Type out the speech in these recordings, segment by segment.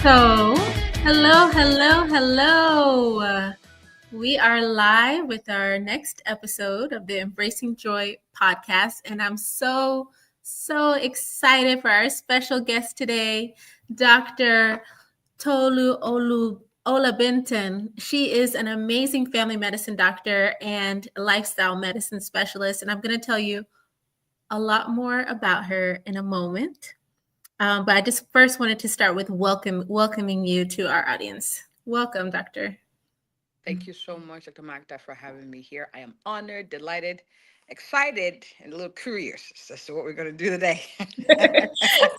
So, hello. We are live with our next episode of the Embracing Joy podcast, and I'm so excited for our special guest today, Dr. Olabintan. She is an amazing family medicine doctor and lifestyle medicine specialist, and I'm going to tell you a lot more about her in a moment. But I just first wanted to start with welcoming you to our audience. Welcome, Doctor. Thank you so much, Dr. Magda, for having me here. I am honored, delighted, excited, and a little curious as to what we're going to do today.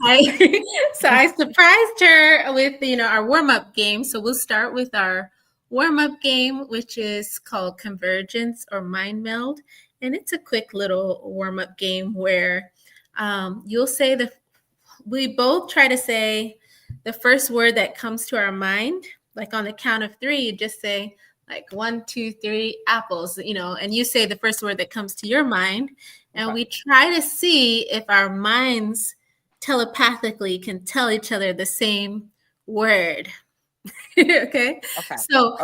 I surprised her with our warm-up game. So we'll start with our warm-up game, which is called Convergence or Mind Meld, and it's a quick little warm-up game where you'll say we both try to say the first word that comes to our mind. Like on the count of three, you just say like 1, 2, 3 apples, and you say the first word that comes to your mind. And we try to see if our minds telepathically can tell each other the same word. Okay. So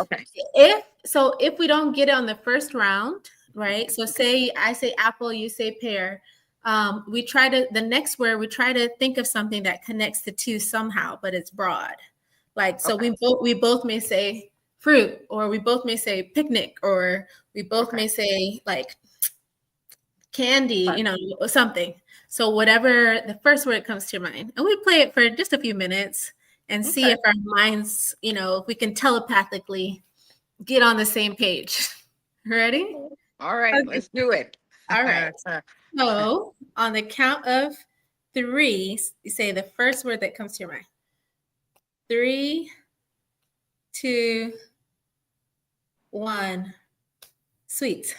if we don't get it on the first round, right? So say I say apple, you say pear. The next word, we try to think of something that connects the two somehow, but it's broad. Like, so we both may say fruit, or we both may say picnic, or we both may say like candy, or something. So whatever the first word comes to your mind, and we play it for just a few minutes and see if our minds, if we can telepathically get on the same page. Ready? All right, let's do it. All right. So on the count of 3, you say the first word that comes to your mind. 3, 2, 1. Sweets.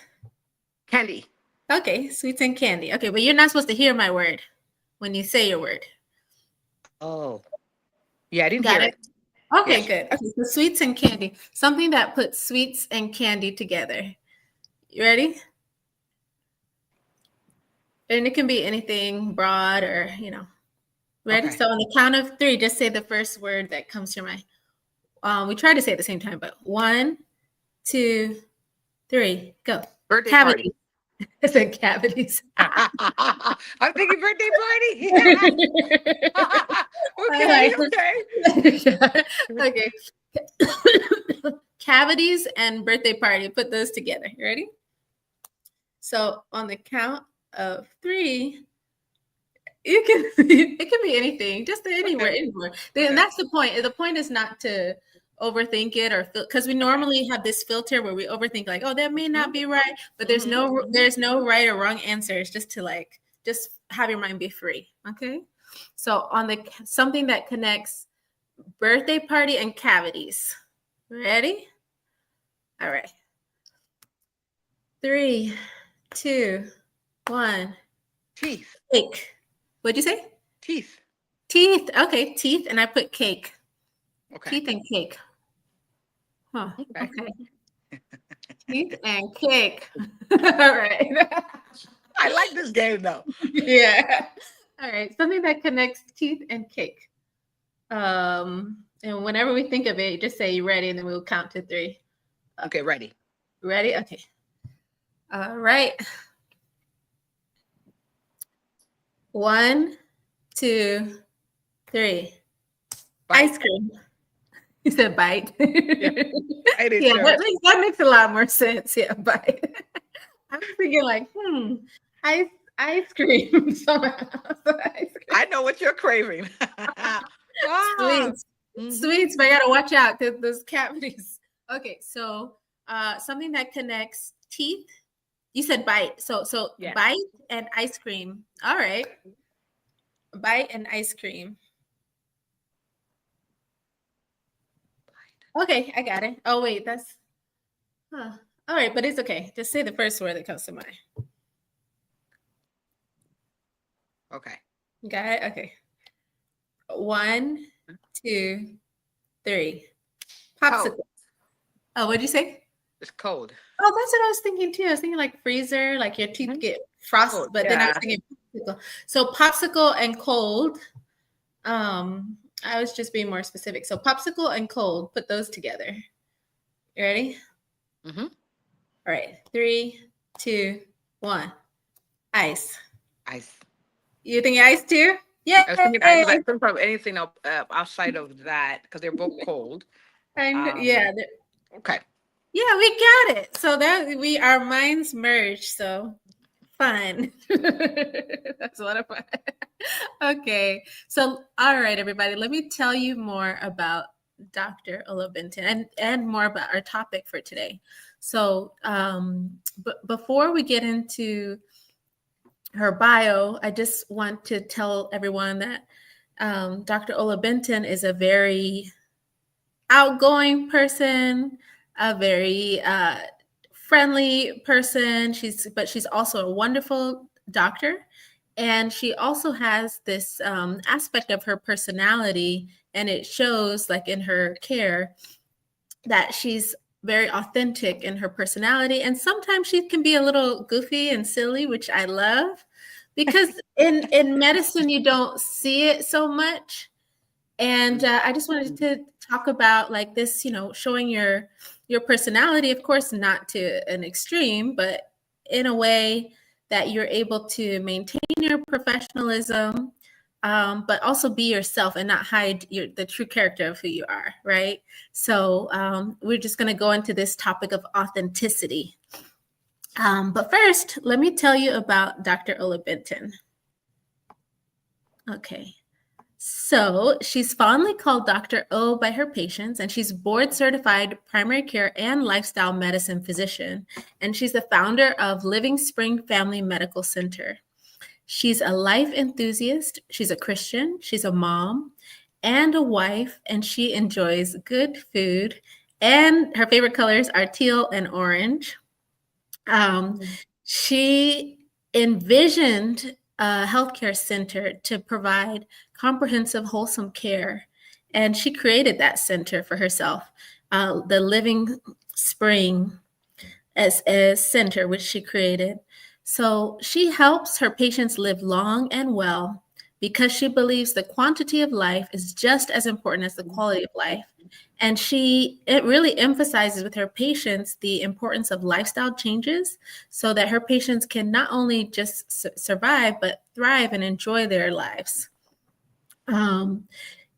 Candy. Okay, sweets and candy. Okay, but you're not supposed to hear my word when you say your word. Oh. Yeah, I didn't hear it. Okay, yes. Good. Okay, so sweets and candy. Something that puts sweets and candy together. You ready? And it can be anything broad or, Ready? Okay. So on the count of 3, just say the first word that comes to your mind. We try to say it at the same time, but 1, 2, 3, go. Birthday party. I said cavities. I'm thinking birthday party. Okay. Cavities and birthday party. Put those together. You ready? So on the count of 3, it can be anything, just anywhere. And that's the point. The point is not to overthink it or because we normally have this filter where we overthink, like, oh, that may not be right, but there's no right or wrong answer. It's just to just have your mind be free. Okay. So on the something that connects birthday party and cavities. Ready? All right. 3, 2, 1. Teeth. Cake. What'd you say? Teeth. Okay, teeth, and I put cake. Okay. Teeth and cake. Huh. Okay. Teeth and cake. All right. I like this game though. Yeah. All right. Something that connects teeth and cake. And whenever we think of it, just say you're ready, and then we'll count to 3. Okay, ready. Ready? Okay. All right. 1, 2, 3. Bite. Ice cream. You said bite. Yeah, I did. Yeah, that makes a lot more sense. Yeah, bite. I was thinking like, ice cream. I know what you're craving. Sweets. Sweets, but I gotta watch out because those cavities. Okay, so something that connects teeth. You said bite. So yeah. Bite and ice cream. All right. Bite and ice cream. Okay, I got it. Oh, wait, that's... All right, but it's okay. Just say the first word that comes to mind. Okay. Got it? Okay. 1, 2, 3. Popsicle. Cold. Oh, what'd you say? It's cold. Oh, that's what I was thinking too. I was thinking like freezer, like your teeth get frosted, but then I was thinking popsicle. So popsicle and cold. I was just being more specific. So popsicle and cold, put those together. You ready? Mm-hmm. All right. Three, two, one. Ice. Ice. You think ice too? Yay! I was thinking ice because I couldn't put anything up outside of that because they're both cold. Yeah, Um, okay. yeah, we got it. So that we our minds merged. So fun. That's what of fun. Okay. So all right, everybody, let me tell you more about Dr. Olabintan and more about our topic for today. So but before we get into her bio, I just want to tell everyone that Dr. Olabintan is a very outgoing person, a very friendly person. She's also a wonderful doctor, and she also has this aspect of her personality, and it shows like in her care that she's very authentic in her personality, and sometimes she can be a little goofy and silly, which I love because in medicine you don't see it so much. And I just wanted to talk about like this, showing your personality, of course, not to an extreme, but in a way that you're able to maintain your professionalism, but also be yourself and not hide the true character of who you are, right? So we're just going to go into this topic of authenticity. But first, let me tell you about Dr. Ola Benton. Okay. So she's fondly called Dr. O by her patients, and she's board certified primary care and lifestyle medicine physician. And she's the founder of Living Spring Family Medical Center. She's a life enthusiast, she's a Christian, she's a mom and a wife, and she enjoys good food. And her favorite colors are teal and orange. Um, she envisioned a healthcare center to provide comprehensive, wholesome care, and she created that center for herself, the Living Spring as a center, which she created. So she helps her patients live long and well because she believes the quantity of life is just as important as the quality of life. And it really emphasizes with her patients the importance of lifestyle changes so that her patients can not only just survive, but thrive and enjoy their lives. Um,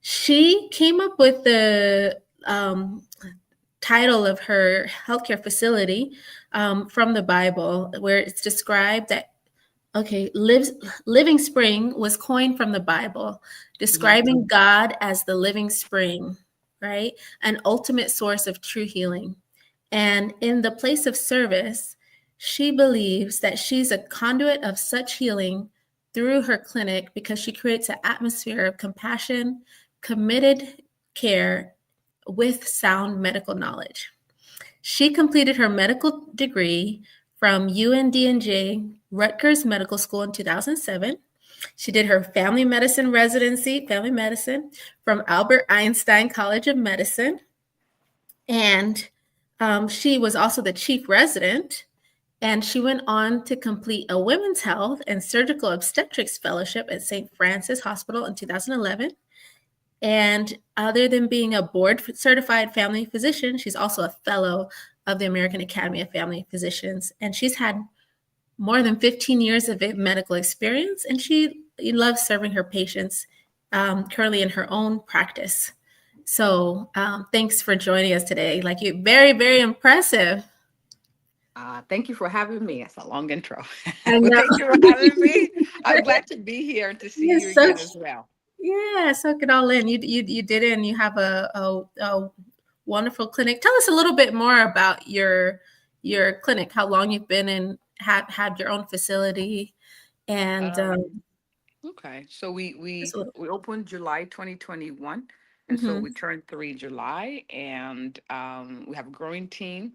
she came up with the title of her healthcare facility from the Bible, where it's described that, okay, living spring was coined from the Bible, Mm-hmm. describing God as the living spring, right? An ultimate source of true healing. And in the place of service, she believes that she's a conduit of such healing through her clinic because she creates an atmosphere of compassion, committed care with sound medical knowledge. She completed her medical degree from UNDNJ Rutgers Medical School in 2007. She did her family medicine residency, family medicine, from Albert Einstein College of Medicine. And she was also the chief resident. And she went on to complete a women's health and surgical obstetrics fellowship at St. Francis Hospital in 2011. And other than being a board certified family physician, she's also a fellow of the American Academy of Family Physicians. And she's had more than 15 years of medical experience, and she loves serving her patients currently in her own practice. So thanks for joining us today. Like, you very, very impressive. Thank you for having me. That's a long intro. I Well, know. thank you for having me. I'm glad to be here and to see You're you so again as well. Yeah, soak it all in. You did it, and you have a wonderful clinic. Tell us a little bit more about your clinic. How long you've been and had your own facility, and Um, Okay, so we just we a little. we opened July 2021, and so Mhm, we turned 3 July, and we have a growing team,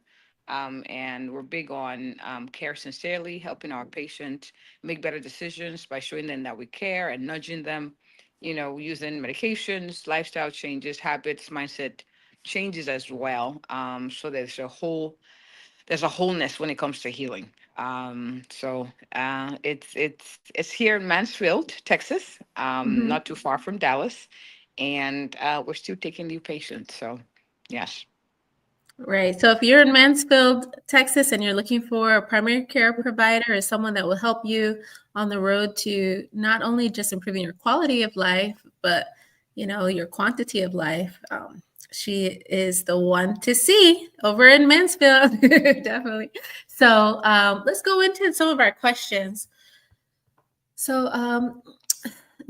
and we're big on care sincerely, helping our patients make better decisions by showing them that we care and nudging them, using medications, lifestyle changes, habits, mindset changes as well. So there's a wholeness when it comes to healing. It's here in Mansfield, Texas, mhm. not too far from Dallas, and we're still taking new patients. So, yes. Right. So if you're in Mansfield, Texas, and you're looking for a primary care provider or someone that will help you on the road to not only just improving your quality of life, but your quantity of life, she is the one to see over in Mansfield. Definitely. So let's go into some of our questions. So,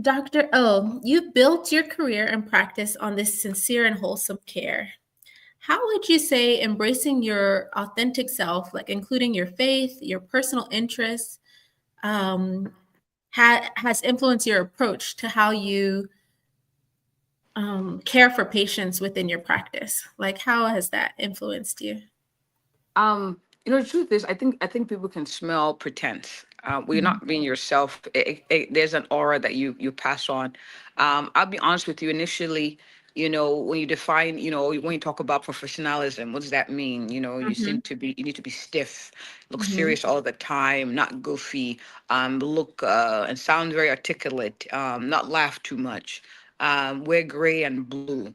Dr. O, you built your career and practice on this sincere and wholesome care. How would you say embracing your authentic self, like including your faith, your personal interests, um, has influenced your approach to how you care for patients within your practice? Like, how has that influenced you? The truth is, I think people can smell pretense. When you're Mhm, not being yourself, there's an aura that you pass on. I'll be honest with you. Initially, when you define, when you talk about professionalism, what does that mean? mhm, You need to be stiff, look mhm, serious all the time, not goofy, look and sound very articulate, not laugh too much, wear gray and blue,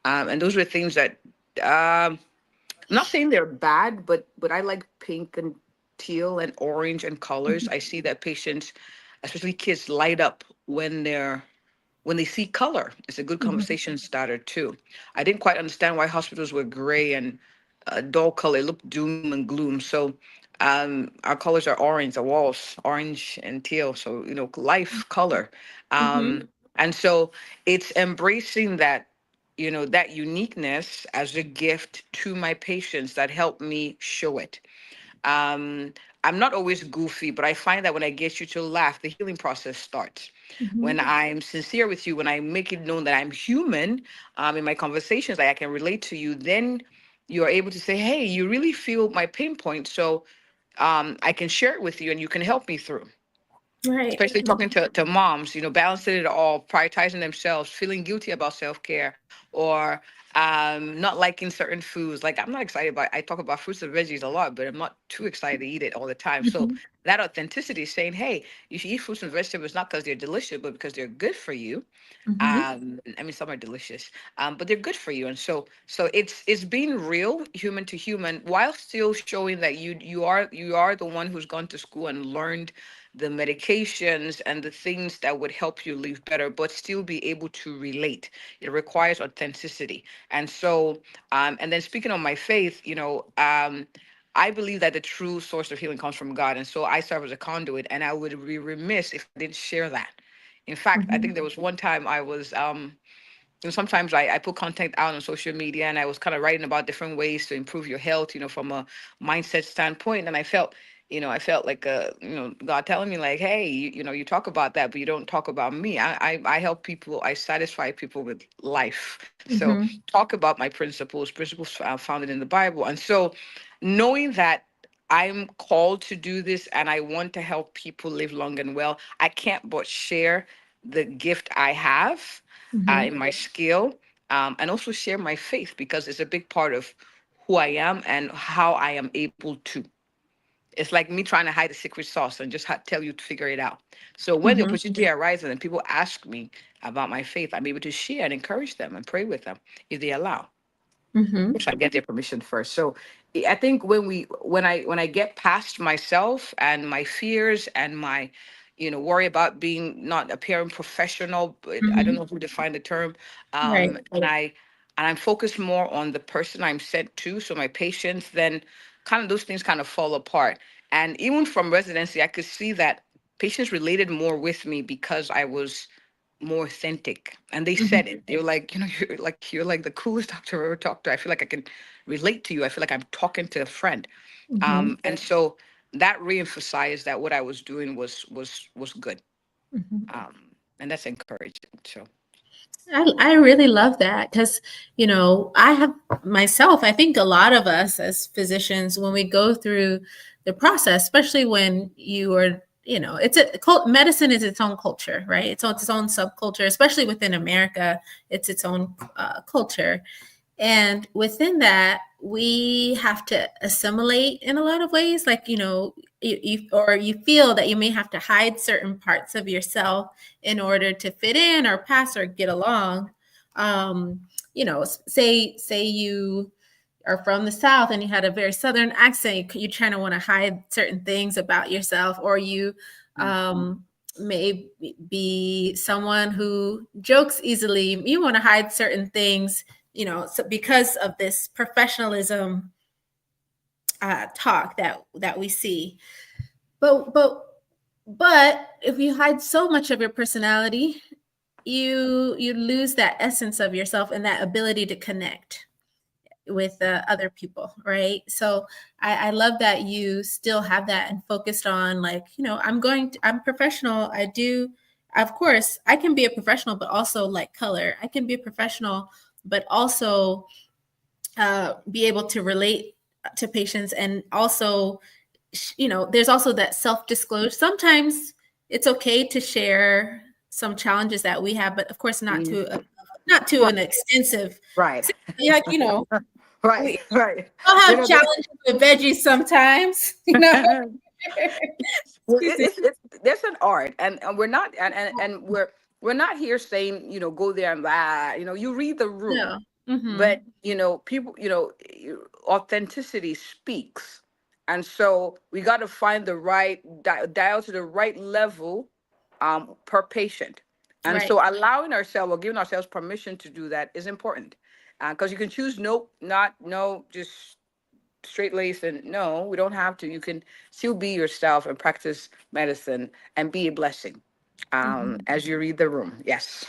and those were things that. Um, I'm not saying they're bad, but I like pink and teal and orange and colors. mhm, I see that patients, especially kids, light up when they see color. It's a good mhm, conversation starter too. I didn't quite understand why hospitals were gray and dull color. It looked doom and gloom. So our colors are orange, the walls orange and teal. So life color, mhm, and so it's embracing that that uniqueness as a gift to my patients that help me show it. um, I'm not always goofy, but I find that when I get you to laugh, the healing process starts. When mhm. I'm sincere with you, when I make it known that I'm human, in my conversations, like I can relate to you, then you're able to say, "Hey, you really feel my pain point, so I can share it with you, and you can help me through." Right. Especially talking to moms, balancing it all, prioritizing themselves, feeling guilty about self-care, or not liking certain foods. Like I'm not excited about, I talk about fruits and veggies a lot, but I'm not too excited to eat it all the time. So Mhm, that authenticity is saying, hey, you should eat fruits and vegetables not because they're delicious, but because they're good for you. mhm, I mean, some are delicious, but they're good for you. And so it's being real, human to human, while still showing that you are the one who's gone to school and learned the medications and the things that would help you live better, but still be able to relate. It requires authenticity. And so, and then speaking on my faith, I believe that the true source of healing comes from God. And so I serve as a conduit, and I would be remiss if I didn't share that. In fact, I think mhm, there was one time I was sometimes I put content out on social media, and I was kind of writing about different ways to improve your health, from a mindset standpoint. And I felt like God telling me like, hey, you talk about that, but you don't talk about me. I help people, I satisfy people with life. So mhm, talk about my principles founded in the Bible. And so knowing that I'm called to do this and I want to help people live long and well, I can't but share the gift I have mhm, in my skill, and also share my faith because it's a big part of who I am and how I am able to. It's like me trying to hide the secret sauce and just tell you to figure it out. So when the mhm, opportunity arises and people ask me about my faith, I'm able to share and encourage them and pray with them if they allow, mhm, which I get their permission first. So I think when I get past myself and my fears and my worry about being not appearing professional, but I don't mhm. know who defined the term, Right. and I'm focused more on the person I'm sent to, so my patients, then kind of those things kind of fall apart. And even from residency, I could see that patients related more with me because I was more authentic, and they said Mhm, it. They were like, you're like the coolest doctor I've ever talked to. I feel like I can relate to you. I feel like I'm talking to a friend. mhm, And so that reemphasized that what I was doing was good. mhm. And that's encouraging. So I really love that because, I have myself, I think a lot of us as physicians, when we go through the process, especially when you are, medicine is its own culture, right? It's own subculture, especially within America, it's its own culture. And within that, we have to assimilate in a lot of ways. Like, or you feel that you may have to hide certain parts of yourself in order to fit in or pass or get along. um, say you are from the South and you had a very Southern accent, you kind of want to hide certain things about yourself, or you Mm. may be someone who jokes easily. You want to hide certain things, so because of this professionalism talk that we see. But but but if you hide so much of your personality, you lose that essence of yourself and that ability to connect with other people, right? So I love that you still have that and focused on, like, I'm professional. I do, of course, I can be a professional, but also like color. I can be a professional, but also be able to relate to patients, and also, there's also that self disclosure. Sometimes it's okay to share some challenges that we have, but of course Mm. not to Right, an extensive, right, like, right, we right. all You have know, challenges with veggies sometimes, well, Excuse me. there's an art, and we're not, and we're not here saying, go there and that. You read the room, No. Mm-hmm. but people, authenticity speaks, and so we got to find the right dial to the right level, per patient, and Right. so allowing ourselves or giving ourselves permission to do that is important, because you can choose nope, not no, just straight laced, and no, we don't have to. You can still be yourself and practice medicine and be a blessing, Mm-hmm. as you read the room. Yes.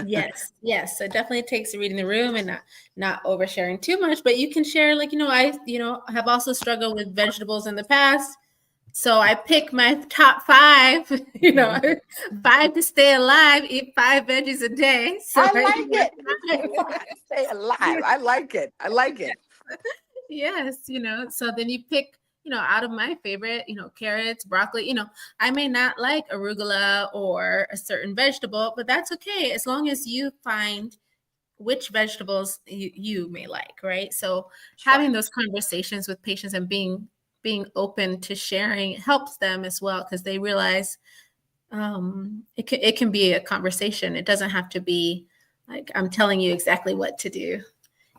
Yes, yes. So it definitely takes reading the room and not oversharing too much, but you can share, like, I have also struggled with vegetables in the past. So I pick my top five, Mhm. 5 to stay alive, eat 5 veggies a day. So I I like eat it. my Stay five. alive. Stay alive. I like it. I like it. Yes, so then you pick, out of my favorite, carrots, broccoli, I may not like arugula or a certain vegetable, but that's okay as long as you find which vegetables you may like, right? So That's having right. those conversations with patients and being open to sharing helps them as well, because they realize it can be a conversation. It doesn't have to be like I'm telling you exactly what to do.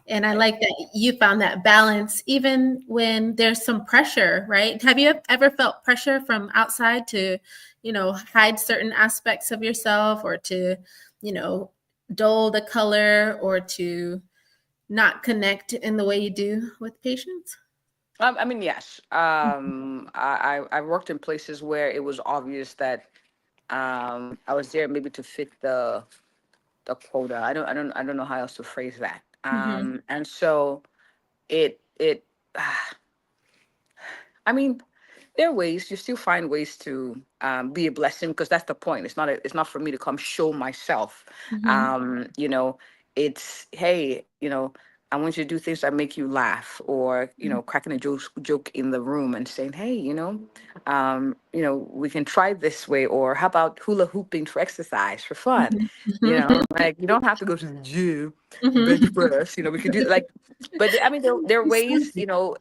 And I Right. like that you found that balance even when there's some pressure, right? Have you ever felt pressure from outside to, hide certain aspects of yourself, or to, you know, dull the color, or to not connect in the way you do with patients? I mean, yes. I worked in places where it was obvious that, I was there maybe to fit the quota. I don't know how else to phrase that. Mm-hmm. And so it I mean, there are ways, you still find ways to, be a blessing, because that's the point. It's not for me to come show myself. Mm-hmm. Um, it's, hey, I want you to do things that make you laugh, or cracking a joke in the room and saying, hey, we can try this way, or how about hula hooping for exercise for fun. Mm-hmm. Like, you don't have to go to the gym, bench Mm-hmm. press. We could do, like, but I mean, there are ways. Absolutely.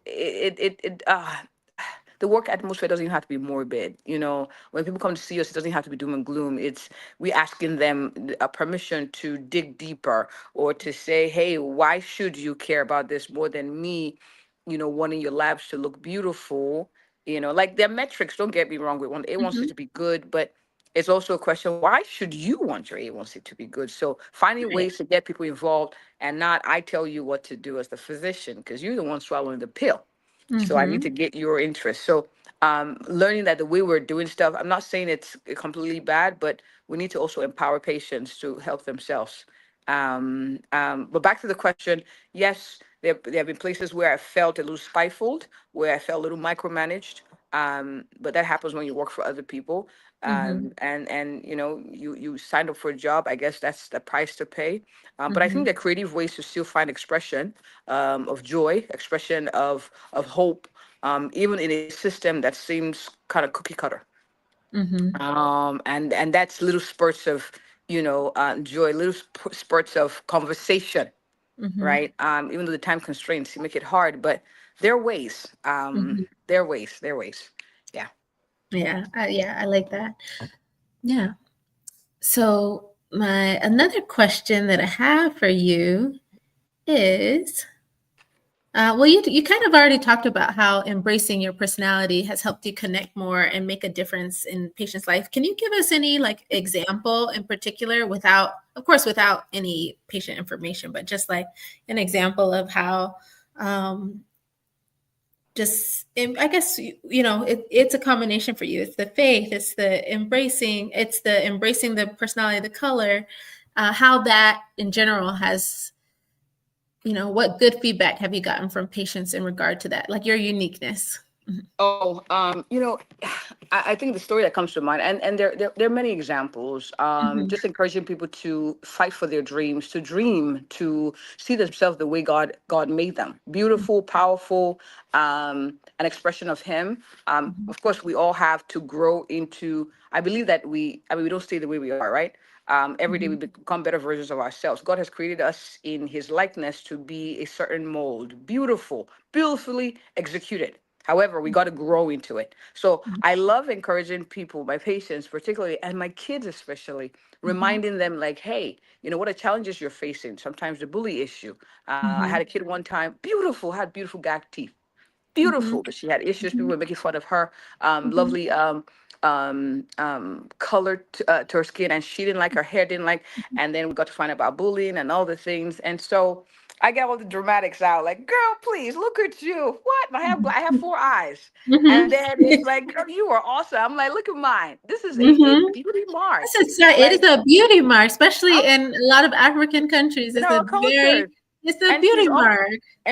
The work atmosphere doesn't even have to be morbid. When people come to see us, it doesn't have to be doom and gloom. It's we asking them a permission to dig deeper, or to say, hey, why should you care about this more than me, wanting your labs to look beautiful. Like, their metrics, don't get me wrong, we want A1C Mm-hmm. to be good, but it's also a question, why should you want your A1C to be good? So finding Right. ways to get people involved, and not I tell you what to do as the physician, because you're the one swallowing the pill. So I need Mm-hmm. to get your interest. So, learning that the way we're doing stuff, I'm not saying it's completely bad, but we need to also empower patients to help themselves. But back to the question, yes, there have been places where I felt a little stifled, where I felt a little micromanaged. But that happens when you work for other people. Mm-hmm. And you signed up for a job. I guess that's the price to pay. But I think Mm-hmm. there are creative ways to still find expression, of joy, expression of hope, even in a system that seems kind of cookie cutter. Mm-hmm. And that's little spurts of, joy, little spurts of conversation, Mm-hmm. right? Even though the time constraints make it hard, but there are ways. Mm-hmm. There are ways. There are ways. Yeah. Yeah, I like that. Yeah. So My another question that I have for you is, well, you kind of already talked about how embracing your personality has helped you connect more and make a difference in patients' life. Can you give us any like example in particular, without, of course, without any patient information, but just like an example of how, um, I guess it's a combination for you. It's the faith, it's the embracing the personality, the color, how that in general has, what good feedback have you gotten from patients in regard to that, like your uniqueness? Mhm. Oh, I think the story that comes to mind, and there are many examples. Mhm. Just encouraging people to fight for their dreams, to dream, to see themselves the way God made them, beautiful, powerful, an expression of Him. Mhm. Of course, we all have to grow into. I believe that I mean, we don't stay the way we are, right? Every day we Mhm. become better versions of ourselves. God has created us in His likeness to be a certain mold, beautiful, beautifully executed. However, we got to grow into it. So I love encouraging people, my patients particularly, and my kids especially, Mhm. reminding them like, hey, you know what are challenges you're facing? Sometimes the bully issue. I had Mhm. a kid one time, beautiful, had beautiful gag teeth, Mhm. beautiful, but she had issues. People Mhm. were making fun of her. Mhm. Lovely color to her skin, and she didn't like, her hair didn't like. And then we got to find out about bullying and all the things. And so I got all the dramatics out, like, girl, please look at you. What? I have four eyes. Mhm. And then it's like, girl, you are awesome. I'm like, look at mine. This is a Mhm. beauty mark. It is Like, a beauty mark, especially I'm in a lot of African countries. in our culture. It's a And beauty mark.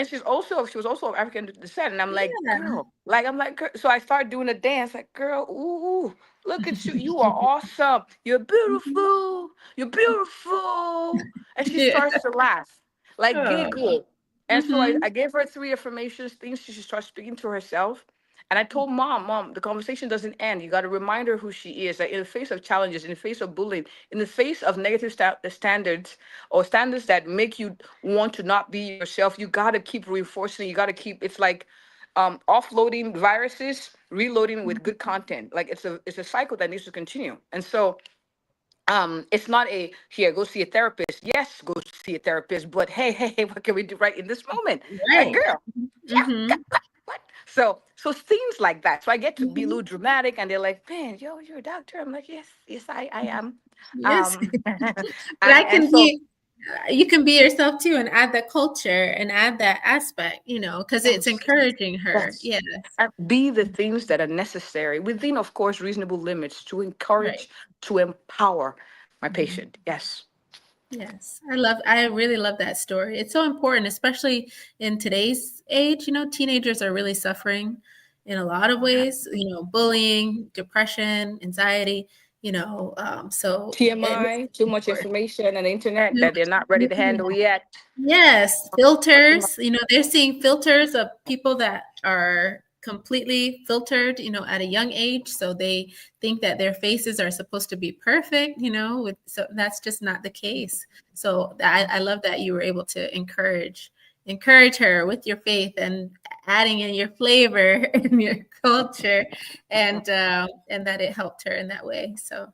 she was also of African descent. And I'm like, Yeah. girl, like, I'm like, girl. So I started doing a dance, like, girl, ooh, look at you. You are awesome. You're Mhm. beautiful. You're beautiful. And she Yeah. starts to laugh, like Oh. giggle. And so I Mhm. gave her three affirmations, things she should start speaking to herself. And I told mom, the conversation doesn't end. You got to remind her who she is. Like, in the face of challenges, in the face of bullying, in the face of negative standards, or standards that make you want to not be yourself, you got to keep reinforcing. You got to keep. It's like offloading viruses, reloading with good content. Like, it's a cycle that needs to continue. And so it's not a, here, go see a therapist. Yes, go see a therapist, but hey, what can we do right in this moment? Like, Right. girl, yeah, Mhm. what? So things like that. So I get to be a Mhm. little dramatic, and they're like, man, yo, you're a doctor. I'm like, yes, I am. Yes. um But I and can so be you can be yourself too and add that culture and add that aspect, because it's yes, encouraging her. yes, Yes. and be the things that are necessary within, of course, reasonable limits, to Right. encourage, to empower my Mhm. patient. Yes. Yes, I really love that story. It's so important, especially in today's age. Teenagers are really suffering in a lot of ways, bullying, depression, anxiety, so it is TMI, too much important. information on the internet Yeah. that they're not ready to handle yet. Yes, Talking about filters. They're seeing filters of people that are completely filtered, at a young age. So they think that their faces are supposed to be perfect, so that's just not the case. So I love that you were able to encourage her with your faith and adding in your flavor and your culture, and that it helped her in that way. So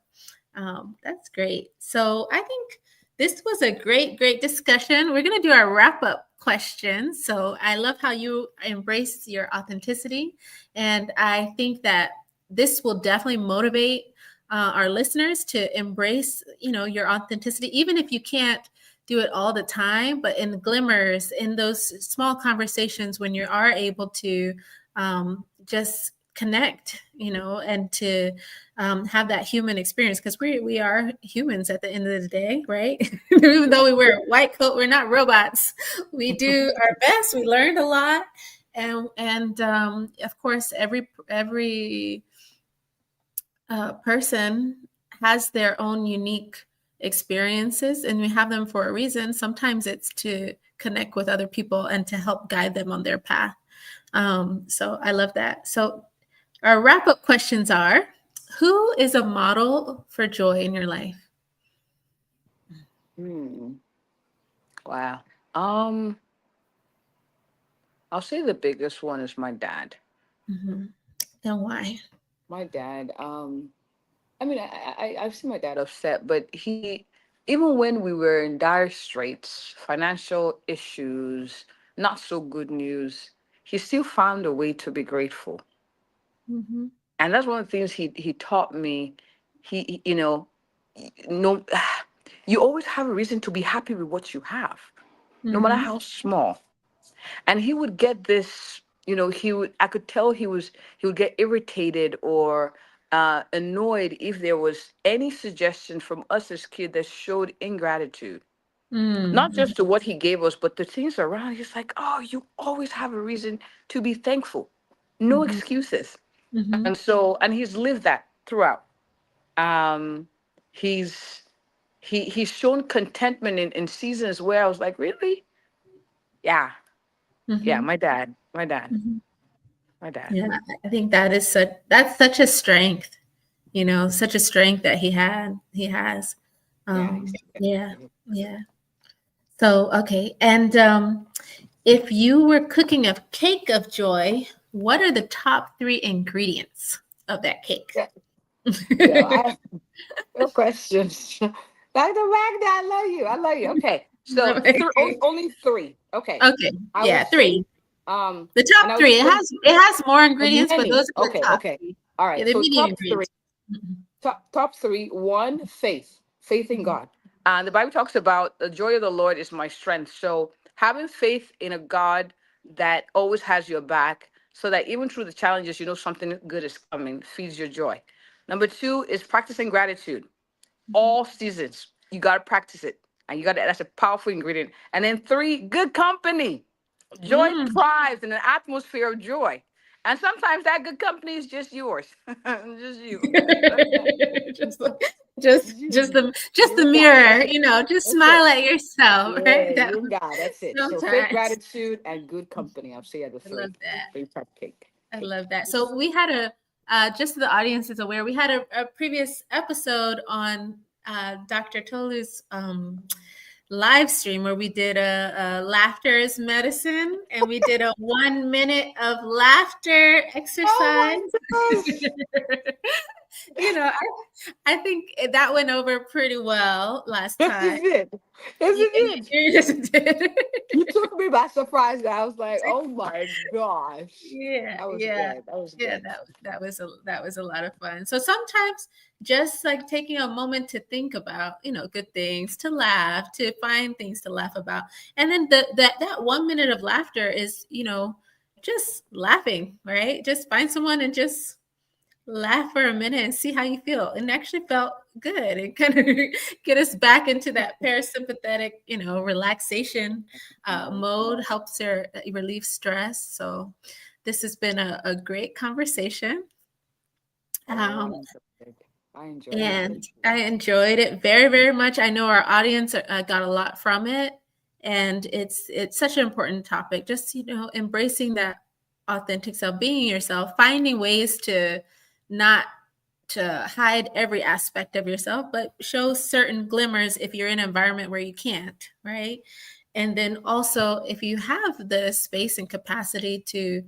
that's great. So I think this was a great discussion. We're going to do our wrap up questions. So I love how you embrace your authenticity. And I think that this will definitely motivate our listeners to embrace, your authenticity, even if you can't do it all the time, but in the glimmers, in those small conversations when you are able to just connect, and to have that human experience, because we are humans at the end of the day, right? Even though we wear a white coat, we're not robots. We do our best. We learned a lot, and of course, every person has their own unique experiences, and we have them for a reason. Sometimes it's to connect with other people and to help guide them on their path. So I love that. So our wrap up questions are: who is a model for joy in your life? hmm, wow. um I'll say the biggest one is my dad. Hmm. And why? My dad, I mean, I've seen my dad upset, but Even when we were in dire straits, financial issues, not so good news, he still found a way to be grateful. Mm-hmm. And that's one of the things he taught me. You know, no, you always have a reason to be happy with what you have, no matter Mm-hmm. how small. And he would get this, I could tell he would get irritated or annoyed if there was any suggestion from us as kids that showed ingratitude, not Mm-hmm. just to what he gave us, but the things around. He's like, oh, you always have a reason to be thankful, no Mm-hmm. excuses. Mm-hmm. And he's lived that throughout. um he's he's shown contentment in seasons where I was like, really? Yeah. Yeah, Mm-hmm. my dad Mm-hmm. my dad. Yeah, I think that's such a strength, such a strength that he has. Yeah, Yeah, yeah. So, okay. And if you were cooking a cake of joy, what are the top three ingredients of that cake? yeah. I have no questions. Dr. Magda, I love you. I love you. Okay. So Okay. only three. Okay. Okay. I would Yeah, say three. The and top I would three. It say has more ingredients, but many. those are the Okay, top okay. three. All Yeah, right. the So immediate top three. ingredients. Mhm. Top three. One, faith in Mhm. God. And the Bible talks about the joy of the Lord is my strength. So having faith in a God that always has your back, so that even through the challenges, you know something good is coming, feeds your joy. Number two is practicing gratitude. Mhm. All seasons, you got to practice it, and that's a powerful ingredient. And then three, good company. Joy Mm. thrives in an atmosphere of joy. And sometimes that good company is just yours. Just you. just like just You. just the You got it. mirror, just That's it. smile at yourself, Yeah, right? That you got it. That's it. So faith, sometimes. gratitude, and good company. I'll say are the I love three. that. Three type cake. I Cake. love that. So we had just so the audience is aware, we had a previous episode on Dr. Tolu's live stream where we did a laughter is medicine, and we did a 1 minute of laughter exercise. Oh my gosh. you know, I think that went over pretty well last Yes, time. it did. Yes, You, it did. you just did. You took me by surprise. I was like, oh my gosh. Yeah, That was yeah, good. That was yeah. good. That was a lot of fun. So sometimes just like taking a moment to think about, good things, to laugh, to find things to laugh about, and then that 1 minute of laughter is, just laughing, right? Just find someone and just laugh for a minute and see how you feel. And actually felt good. It kind of get us back into that parasympathetic, relaxation mode, helps her relieve stress. So this has been a great conversation. Oh, I Um, enjoyed it. I enjoyed it. and Thank you. I enjoyed it very, very much. I know our audience got a lot from it, and it's such an important topic. Just embracing that authentic self, being yourself, finding ways to not to hide every aspect of yourself, but show certain glimmers if you're in an environment where you can't, right? And then also, if you have the space and capacity to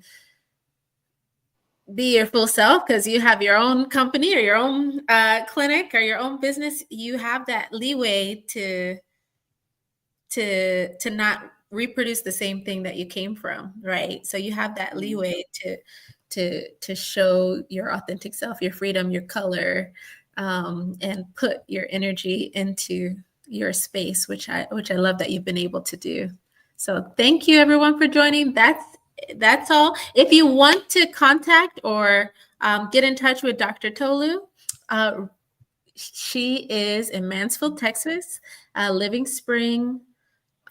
be your full self because you have your own company or your own clinic or your own business, you have that leeway to not reproduce the same thing that you came from, right? So you have that Mm. leeway to show your authentic self, your freedom, your color, and put your energy into your space, which I love that you've been able to do. So thank you everyone for joining. That's all. If you want to contact or get in touch with Dr. Tolu, uh, she is in Mansfield, Texas, Living Spring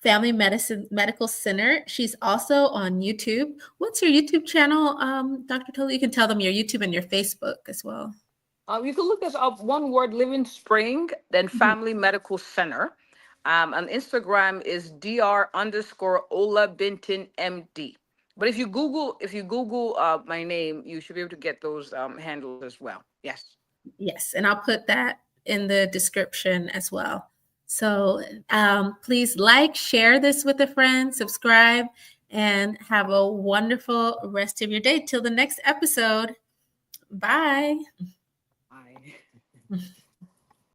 Family Medicine Medical Center. She's also on YouTube. What's your YouTube channel, Dr. Tolu? You can tell them your YouTube and your Facebook as well. You can look us up, one word, Living Spring, then Mhm. Family Medical Center. On Instagram is dr underscore Olabintan MD. But if you Google my name, you should be able to get those handles as well. Yes. Yes, and I'll put that in the description as well. So please like, share this with a friend, subscribe, and have a wonderful rest of your day. Till the next episode. Bye. Bye.